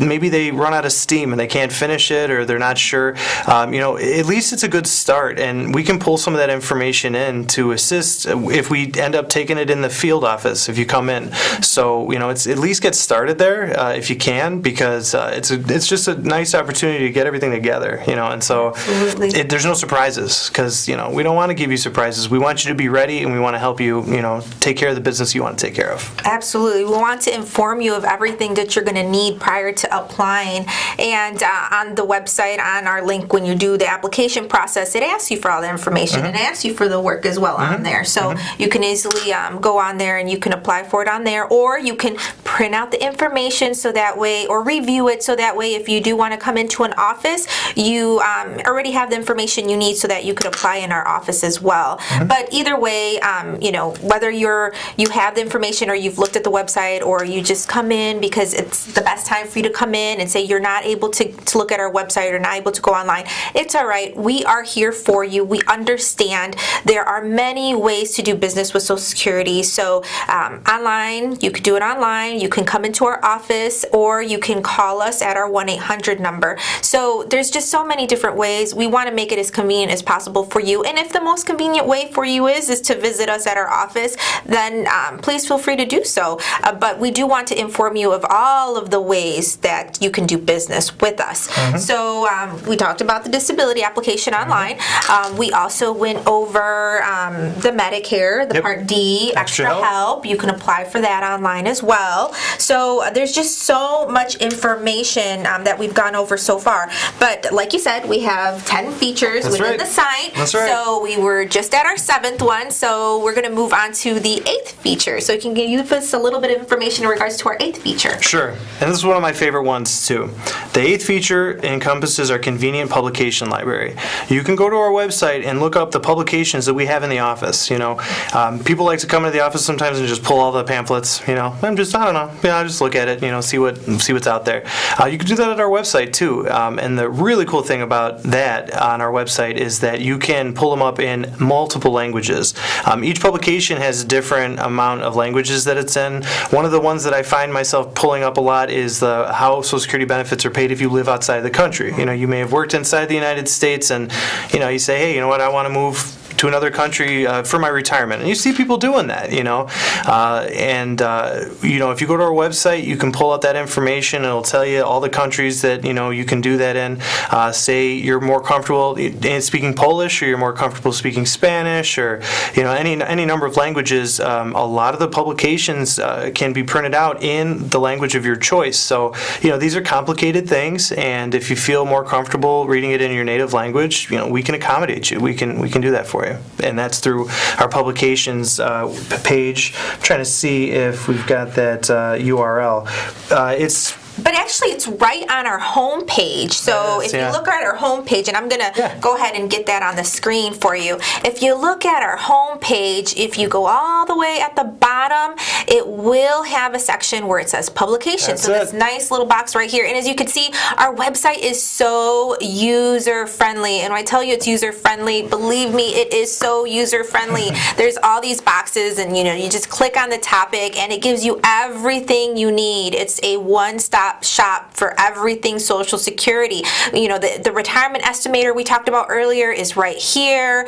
maybe they run out of steam and they can't finish it, or they're not sure. At least it's a good start, and we can pull some of that information in to assist if we end up taking it in the field office if you come in. So, it's at least get started there if you can, because it's just a nice opportunity to get everything together, and so there's no surprises, because, we don't want to give you surprises. We want you to be ready, and we want to help you, take care of the business you want to take care of. Absolutely. We want to inform you of everything that you're going to need prior to applying. And on the website, on our link, when you do the application process, it asks you for all the information, and it asks you for the work as well on there. So you can easily go on there and you can apply for it on there, or you can print out the information so that way, or review it so that way if you do want to come into an office, you already have the information you need so that you could apply in our office as well. But either way, whether you have the information or you've looked at the website, or you just come in because it's the best time for you to come in and say you're not able to look at our website or not able to go online, it's all right. We are here for you. We understand there are many ways to do business with Social Security. So online, you could do it online. You can come into our office, or you can call us at our 1-800 number. So there's just so many different ways. We want to make it as convenient as possible for you. And if the most convenient way for you is to visit us at our office, then please feel free to do so. But we do want to inform you of all of the ways that you can do business with us. So we talked about the disability application online. We also went over the Medicare, the Part D, extra help. You can apply for that online as well. So there's just so much information that we've gone over so far. But like you said, we have 10 features within the site. That's right. So we were just at our 7th one. So we're going to move on to the 8th feature. So you can give us a little bit of information in regards to our 8th feature. Sure. And this is one of my favorite ones too. The 8th feature encompasses our convenient publication library. You can go to our website and look up the publications that we have in the office. People like to come into the office sometimes and just pull all the pamphlets. I don't know. I'll just look at it. See what's out there. You can do that at our website too. And the really cool thing about that on our website is that you can pull them up in multiple languages. Each publication has a different amount of languages that it's in. One of the ones that I find myself pulling up a lot is the how Social Security benefits are paid if you live outside the country. You may have worked inside the United States, and you say, hey, I want to move to another country for my retirement. And you see people doing that, if you go to our website, you can pull out that information. It'll tell you all the countries that, you can do that in. Say you're more comfortable in speaking Polish, or you're more comfortable speaking Spanish, or, any number of languages. A lot of the publications can be printed out in the language of your choice. So, these are complicated things, and if you feel more comfortable reading it in your native language, we can accommodate you. We can do that for you. And that's through our publications page. I'm trying to see if we've got that URL. It's But actually, it's right on our home page. So It is, if yeah. you look at our home page, and I'm going to go ahead and get that on the screen for you. If you look at our home page, if you go all the way at the bottom, it will have a section where it says publications. So That's this it. nice little box right here. And as you can see, our website is so user-friendly. And when I tell you it's user-friendly, believe me, it is so user-friendly. There's all these boxes, and you just click on the topic, and it gives you everything you need. It's a one-stop shop for everything Social Security. The retirement estimator we talked about earlier is right here.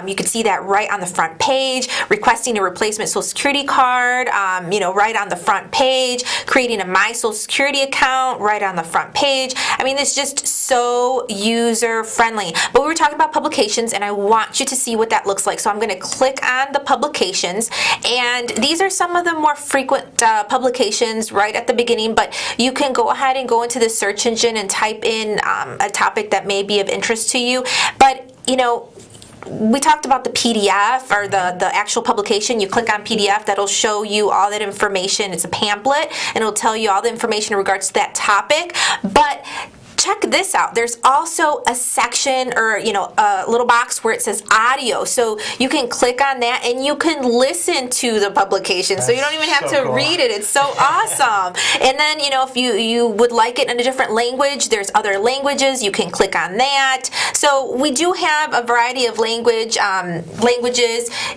You can see that right on the front page. Requesting a replacement Social Security card, right on the front page. Creating a My Social Security account, right on the front page. I mean, it's just so user-friendly. But we were talking about publications, and I want you to see what that looks like. So I'm going to click on the publications, and these are some of the more frequent publications right at the beginning, but you can go ahead and go into the search engine and type in a topic that may be of interest to you. But we talked about the PDF or the actual publication. You click on PDF, that'll show you all that information. It's a pamphlet, and it'll tell you all the information in regards to that topic. But check this out. There's also a section or, a little box where it says audio. So you can click on that and you can listen to the publication. So you don't even have so to cool. read it. It's so awesome. And then, if you would like it in a different language, there's other languages. You can click on that. So we do have a variety of languages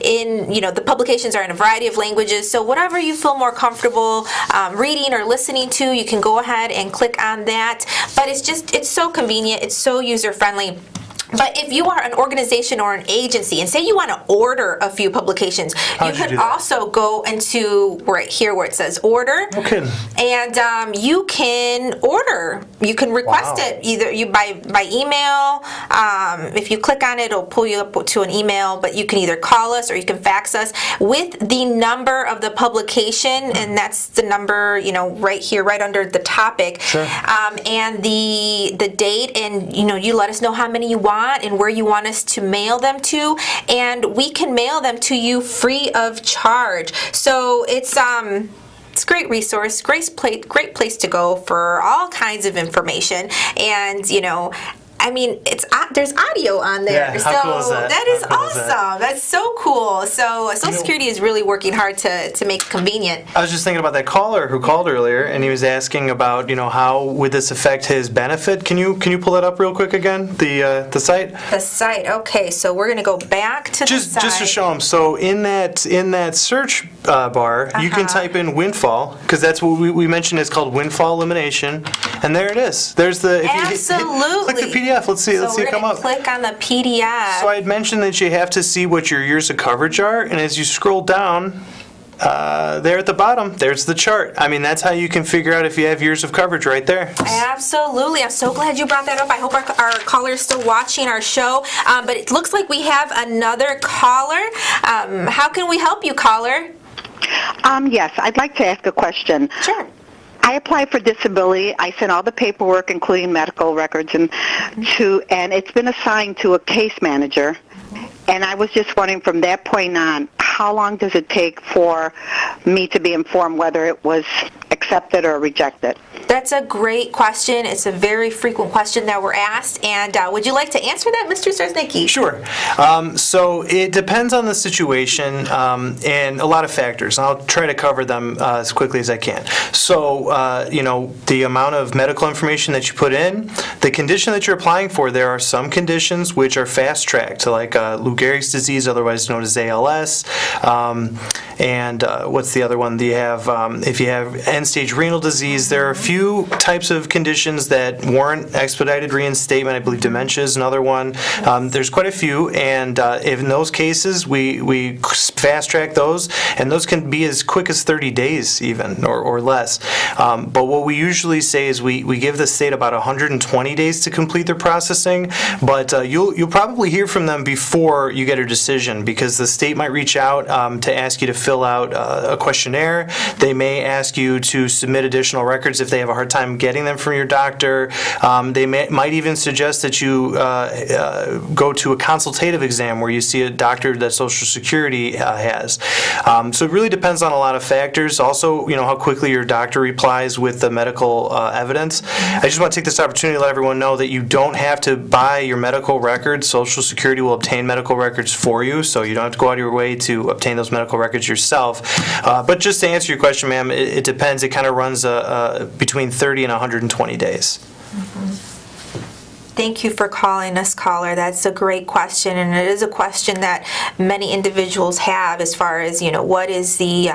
in, the publications are in a variety of languages. So whatever you feel more comfortable reading or listening to, you can go ahead and click on that. But it's so convenient. It's so user-friendly. But if you are an organization or an agency, and say you want to order a few publications, How'd you you do can that? also go into right here where it says order. No kidding. And you can order. You can request Wow. it either by email. If you click on it, it'll pull you up to an email. But you can either call us or you can fax us with the number of the publication, and that's the number right here, right under the topic. Sure. And the date, and you let us know how many you want and where you want us to mail them to, and we can mail them to you free of charge. So it's a great resource, great place to go for all kinds of information. And there's audio on there. Yeah, how cool is that? That is How cool is awesome. that? That's so cool. So Social Security is really working hard to make it convenient. I was just thinking about that caller who called earlier, and he was asking about, how would this affect his benefit? Can you pull that up real quick again? The site. The site. Okay, so we're gonna go back to the site. Just to show them. So in that search bar, you can type in windfall, because that's what we mentioned. It's called windfall elimination, and there it is. There's the Absolutely. click the PDF. Let's see it come up. Click on the PDF. So I had mentioned that you have to see what your years of coverage are, and as you scroll down, there at the bottom, there's the chart. I mean, that's how you can figure out if you have years of coverage right there. Absolutely. I'm so glad you brought that up. I hope our caller is still watching our show. But it looks like we have another caller. How can we help you, caller? Yes, I'd like to ask a question. Sure. I applied for disability. I sent all the paperwork, including medical records, and it's been assigned to a case manager. And I was just wondering, from that point on, how long does it take for me to be informed whether it was accepted or rejected? That's a great question. It's a very frequent question that we're asked. And would you like to answer that, Mr. Starsnicki? Sure. So it depends on the situation and a lot of factors. And I'll try to cover them as quickly as I can. So, the amount of medical information that you put in, the condition that you're applying for, there are some conditions which are fast-tracked, like Lou Gehrig's disease, otherwise known as ALS. And what's the other one? You have, if you have end-stage renal disease, there are a few types of conditions that warrant expedited reinstatement. I believe dementia is another one. There's quite a few, and if in those cases, we fast-track those, and those can be as quick as 30 days even, or less. But what we usually say is we give the state about 120 days to complete their processing, but you'll probably hear from them before you get a decision, because the state might reach out to ask you to fill fill out a questionnaire. They may ask you to submit additional records if they have a hard time getting them from your doctor. They might even suggest that you go to a consultative exam where you see a doctor that Social Security has. So it really depends on a lot of factors. Also, how quickly your doctor replies with the medical evidence. I just want to take this opportunity to let everyone know that you don't have to buy your medical records. Social Security will obtain medical records for you, so you don't have to go out of your way to obtain those medical records yourself. But just to answer your question, ma'am, it depends. It kind of runs between 30 and 120 days. Thank you for calling us, caller. That's a great question, and it is a question that many individuals have as far as, what is the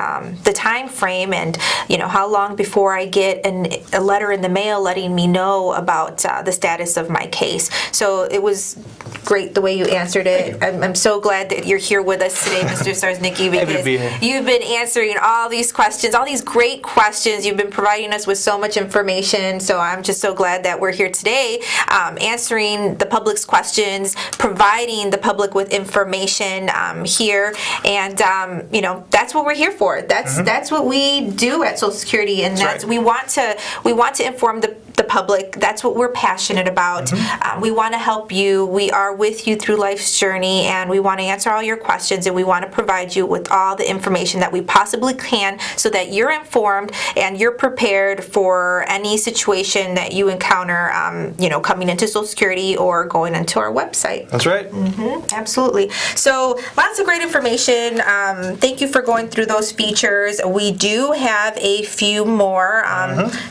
time frame, and, how long before I get a letter in the mail letting me know about the status of my case. So it was great the way you answered it. I'm so glad that you're here with us today, Mr. Sarsnicki, because you've been answering all these questions, all these great questions. You've been providing us with so much information, so I'm just so glad that we're here today, answering the public's questions, providing the public with information here, and that's what we're here for. That's what we do at Social Security, and that's right. we want to inform the public. That's what we're passionate about. We want to help you. We are with you through life's journey, and we want to answer all your questions, and we want to provide you with all the information that we possibly can so that you're informed and you're prepared for any situation that you encounter, coming into Social Security or going into our website. That's right. Absolutely. So lots of great information. Thank you for going through those features. We do have a few more.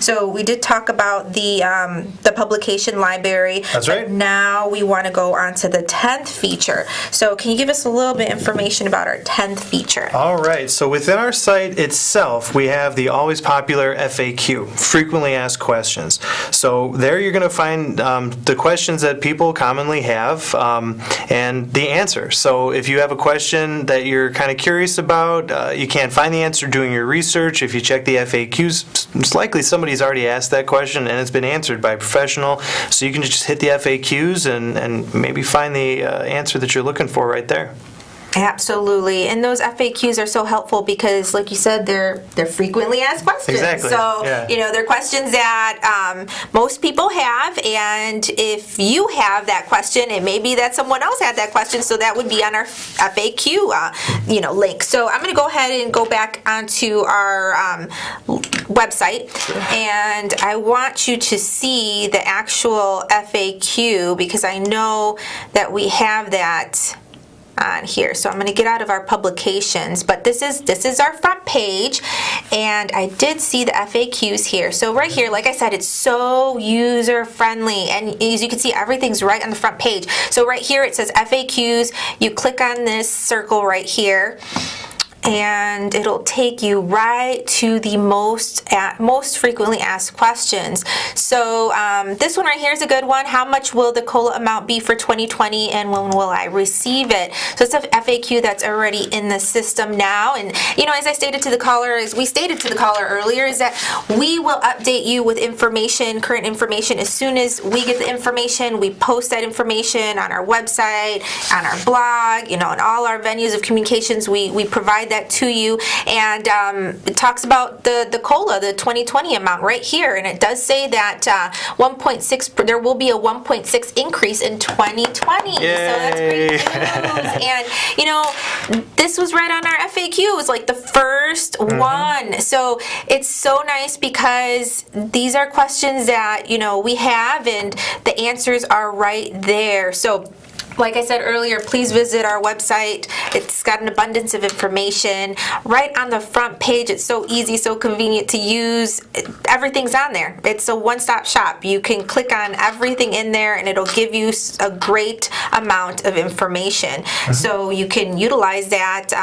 So we did talk about the publication library. That's right. Now we want to go on to the 10th feature. So can you give us a little bit of information about our 10th feature? All right. So within our site itself, we have the always popular FAQ, frequently asked questions. So there you're going to find the questions that people commonly have and the answer. So if you have a question that you're kind of curious about, you can't find the answer doing your research, if you check the FAQs, it's likely somebody's already asked that question and it's been answered by a professional. So you can just hit the FAQs and maybe find the answer that you're looking for right there. Absolutely, and those FAQs are so helpful because, like you said, they're frequently asked questions. Exactly. So, yeah. They're questions that most people have, and if you have that question, it may be that someone else had that question, so that would be on our FAQ, link. So I'm going to go ahead and go back onto our website, and I want you to see the actual FAQ because I know that we have that on here. So I'm going to get out of our publications, but this is our front page, and I did see the FAQs here. So right here, like I said, it's so user friendly, and as you can see, everything's right on the front page. So right here it says FAQs. You click on this circle right here, and it'll take you right to the most frequently asked questions. So this one right here is a good one. How much will the COLA amount be for 2020, and when will I receive it? So it's a FAQ that's already in the system now. And as I stated to the caller, earlier, is that we will update you with information, current information, as soon as we get the information. We post that information on our website, on our blog, in all our venues of communications. We provide that to you, and it talks about the COLA, the 2020 amount right here, and it does say that 1.6. There will be a 1.6 increase in 2020. Yay. So that's great news. And this was right on our FAQ. It was like the first one. So it's so nice because these are questions that we have, and the answers are right there. So, like I said earlier, please visit our website. It's got an abundance of information. Right on the front page, it's so easy, so convenient to use. Everything's on there. It's a one-stop shop. You can click on everything in there, and it'll give you a great amount of information. So you can utilize that,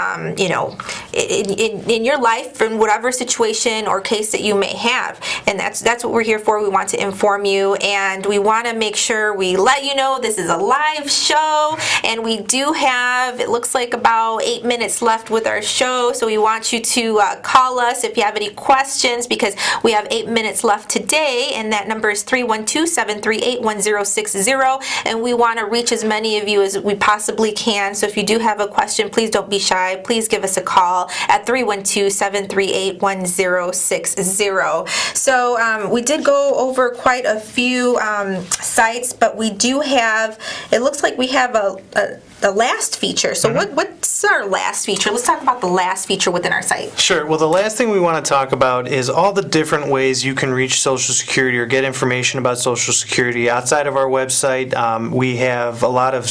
in your life, in whatever situation or case that you may have. And that's what we're here for. We want to inform you, and we want to make sure we let you know this is a live show. show, and we do have, it looks like about 8 minutes left with our show, so we want you to call us if you have any questions, because we have 8 minutes left today, and that number is 312-738-1060, and we want to reach as many of you as we possibly can. So if you do have a question, please don't be shy. Please give us a call at 312-738-1060. So we did go over quite a few sites, but we do have, it looks like we have a last feature. So what's our last feature? Let's talk about the last feature within our site. Sure. Well, the last thing we want to talk about is all the different ways you can reach Social Security or get information about Social Security outside of our website. We have a lot of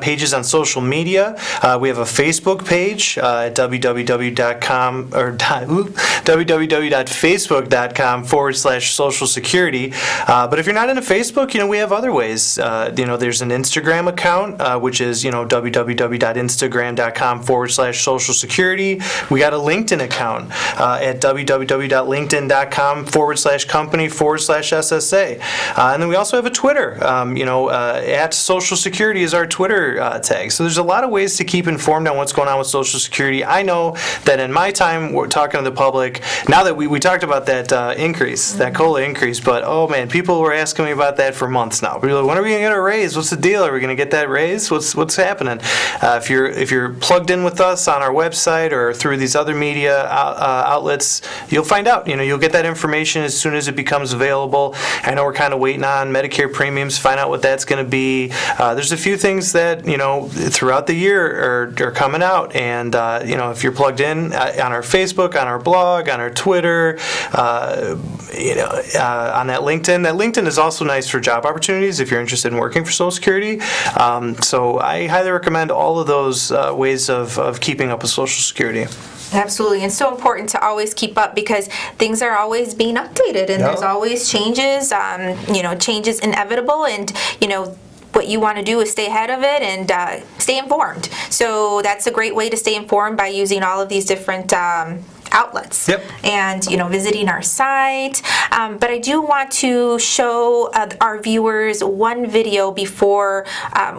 pages on social media. We have a Facebook page at www.facebook.com/Social Security. But if you're not into Facebook, we have other ways. There's an Instagram account, which is www.instagram.com/Social Security. We got a LinkedIn account at www.linkedin.com/company/SSA. And then we also have a Twitter. At Social Security is our Twitter tag. So there's a lot of ways to keep informed on what's going on with Social Security. I know that in my time we're talking to the public, now that we talked about that increase, that COLA increase, but oh man, people were asking me about that for months now. People are like, when are we going to get a raise? What's the deal? Are we going to get that raise? What's happening? If you're plugged in with us on our website or through these other media outlets, you'll find out. You'll get that information as soon as it becomes available. I know we're kind of waiting on Medicare premiums, find out what that's going to be. There's a few things that throughout the year are coming out, and if you're plugged in on our Facebook, on our blog, on our Twitter, on that LinkedIn is also nice for job opportunities if you're interested in working for Social Security. So I highly recommend all of those ways of keeping up with Social Security. Absolutely, and so important to always keep up because things are always being updated, and there's always changes. Change is inevitable, and what you want to do is stay ahead of it and stay informed. So that's a great way to stay informed by using all of these different outlets. Yep. And visiting our site. But I do want to show our viewers one video before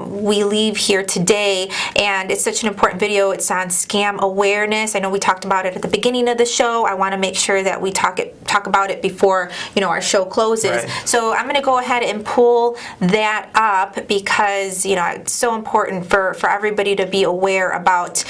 we leave here today, and it's such an important video. It's on scam awareness. I know we talked about it at the beginning of the show. I want to make sure that we talk about it before our show closes. Right. So I'm going to go ahead and pull that up because it's so important for everybody to be aware about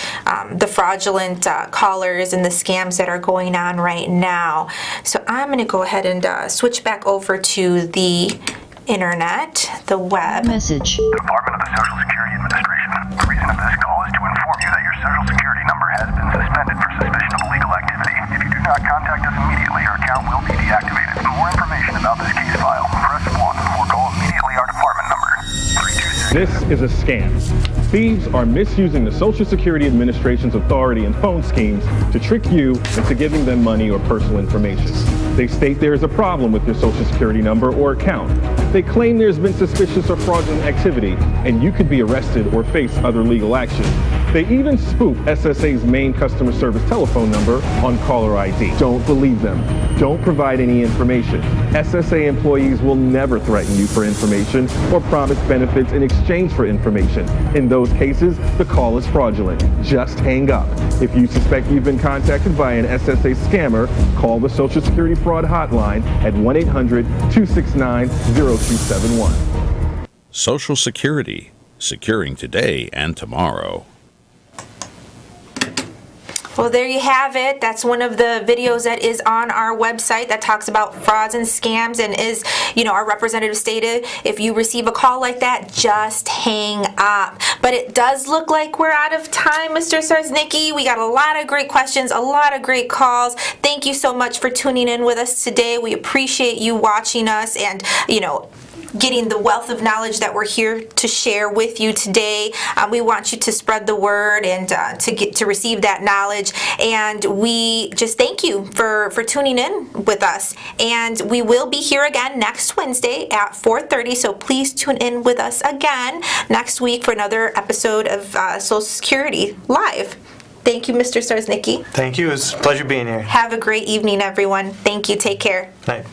the fraudulent callers and the scams that are going on right now. So I'm going to go ahead and switch back over to the internet, the web. Message. Department of the Social Security Administration. The reason of this call is to inform you that your Social Security number has been suspended for suspicion of illegal activity. If you do not contact us immediately, your account will be deactivated. For more information about this case file, press 1 or call immediately our department number. 326. This is a scam. Thieves are misusing the Social Security Administration's authority and phone schemes to trick you into giving them money or personal information. They state there is a problem with your Social Security number or account. They claim there's been suspicious or fraudulent activity, and you could be arrested or face other legal action. They even spoof SSA's main customer service telephone number on caller ID. Don't believe them. Don't provide any information. SSA employees will never threaten you for information or promise benefits in exchange for information. In those cases, the call is fraudulent. Just hang up. If you suspect you've been contacted by an SSA scammer, call the Social Security Fraud Hotline at 1-800-269-0271. Social Security, securing today and tomorrow. Well, there you have it. That's one of the videos that is on our website that talks about frauds and scams, and is, our representative stated, if you receive a call like that, just hang up. But it does look like we're out of time, Mr. Sarsnicki. We got a lot of great questions, a lot of great calls. Thank you so much for tuning in with us today. We appreciate you watching us and, getting the wealth of knowledge that we're here to share with you today. We want you to spread the word and to receive that knowledge. And we just thank you for tuning in with us. And we will be here again next Wednesday at 4:30. So please tune in with us again next week for another episode of Social Security Live. Thank you, Mr. Sarsnicki. Thank you. It was a pleasure being here. Have a great evening, everyone. Thank you. Take care. Night.